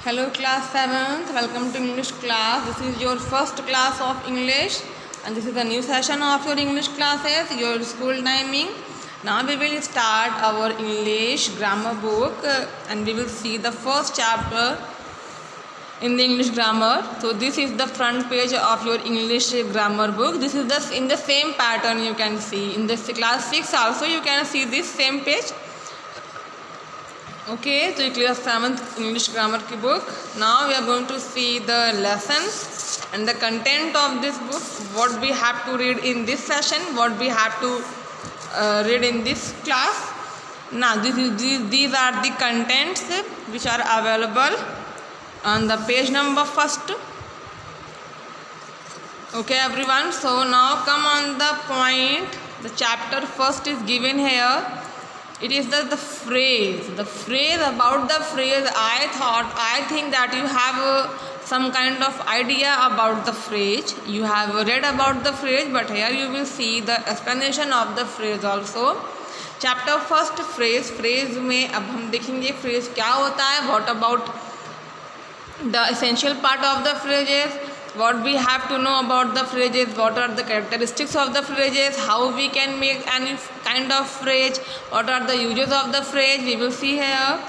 Hello class 7th, welcome to English class. This is your first class of English and this is a new session of your English classes, your school timing. Now we will start our English grammar book and we will see the first chapter in the English grammar. So this is the front page of your English grammar book. This is in the same pattern you can see. In this class 6 also you can see this same page. Okay, so class 7th English grammar ki book. Now we are going to see the lessons and the content of this book. What we have to read in this session, what we have to read in this class. Now these are the contents which are available on the page number first. Okay everyone, so now come on the point. The chapter first is given here. It is the phrase about the phrase. I think that you have some kind of idea about the phrase. You have read about the phrase, but here you will see the explanation of the phrase also. Chapter first phrase में अब हम देखेंगे phrase क्या होता है. What about the essential part of the phrases, what we have to know about the phrases, what are the characteristics of the phrases, how we can make any kind of phrase, what are the uses of the phrase, we will see here.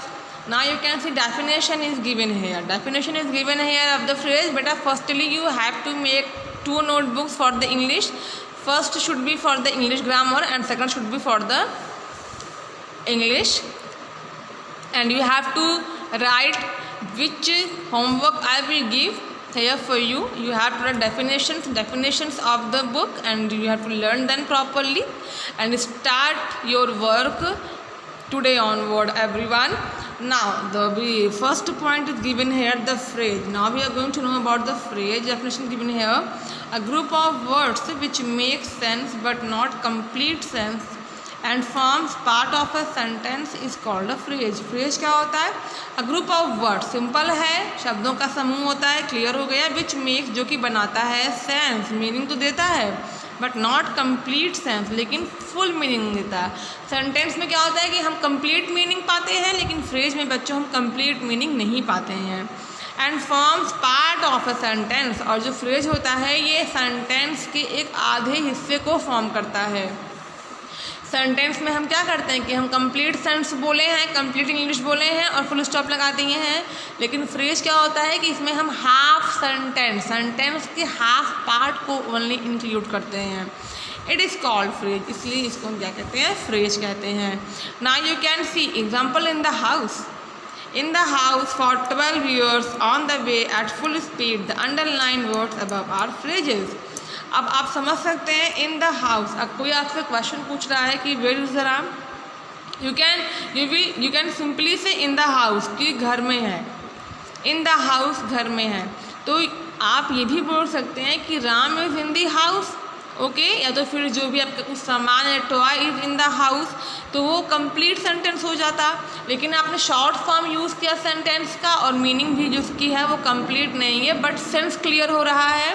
Now you can see definition is given here of the phrase. But firstly you have to make 2 notebooks for the English. First should be for the English grammar and second should be for the English, and you have to write which homework I will give here for you. You have to write definitions of the book and you have to learn them properly and start your work today onward everyone. Now the first point is given here, the phrase. Now we are going to know about the phrase. Definition given here: a group of words which make sense but not complete sense and forms part of a sentence is called a phrase. Phrase क्या होता है? A group of words, simple है, शब्दों का समूह होता है, clear हो गया. which makes, जो कि बनाता है, सेंस, मीनिंग तो देता है बट नॉट कंप्लीट सेंस, लेकिन फुल मीनिंग देता है. सेंटेंस में क्या होता है कि हम कंप्लीट मीनिंग पाते हैं, लेकिन फ्रेज में बच्चों हम कंप्लीट मीनिंग नहीं पाते हैं. And forms part of a sentence, और जो फ्रेज होता है ये सेंटेंस के एक आधे हिस्से को फॉर्म करता है. सेंटेंस में हम क्या करते हैं कि हम कंप्लीट सेंस बोले हैं, कंप्लीट इंग्लिश बोले हैं और फुल स्टॉप लगा दिए हैं, लेकिन फ्रेज क्या होता है कि इसमें हम हाफ सेंटेंस के हाफ पार्ट को ओनली इंक्लूड करते हैं. इट इज़ कॉल्ड फ्रेज, इसलिए इसको हम क्या कहते हैं, फ्रेज कहते हैं. Now you can see example in the house for 12 years on the way at full speed the underline words above are phrases. अब आप समझ सकते हैं इन द हाउस. अब कोई आपसे क्वेश्चन पूछ रहा है कि where is the room, you can simply say in the house, कि घर में है. इन द हाउस घर में है. तो आप ये भी बोल सकते हैं कि Ram is in the house. Okay, या तो फिर जो भी आपका कुछ सामान है, toy is in the house, तो वो कंप्लीट सेंटेंस हो जाता. लेकिन आपने शॉर्ट फॉर्म यूज़ किया सेंटेंस का और मीनिंग भी जो उसकी है वो कंप्लीट नहीं है बट सेंस क्लियर हो रहा है.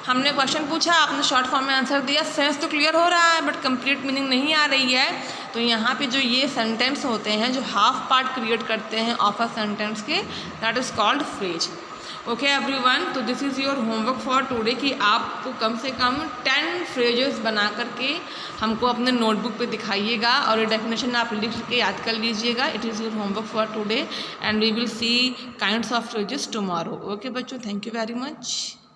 हमने क्वेश्चन पूछा, आपने शॉर्ट फॉर्म में आंसर दिया, सेंस तो क्लियर हो रहा है बट कंप्लीट मीनिंग नहीं आ रही है. तो यहाँ पे जो ये सेंटेंस होते हैं जो हाफ पार्ट क्रिएट करते हैं ऑफ अ सेंटेंस के, that is called phrase. Okay everyone, तो this is your homework for today कि आपको कम से कम 10 फ्रेजेस बना करके हमको अपने नोटबुक पे दिखाइएगा और ये डेफिनेशन आप लिख के याद कर लीजिएगा. It is your homework for today and we will see kinds of phrases tomorrow. Okay बच्चों, थैंक यू वेरी मच.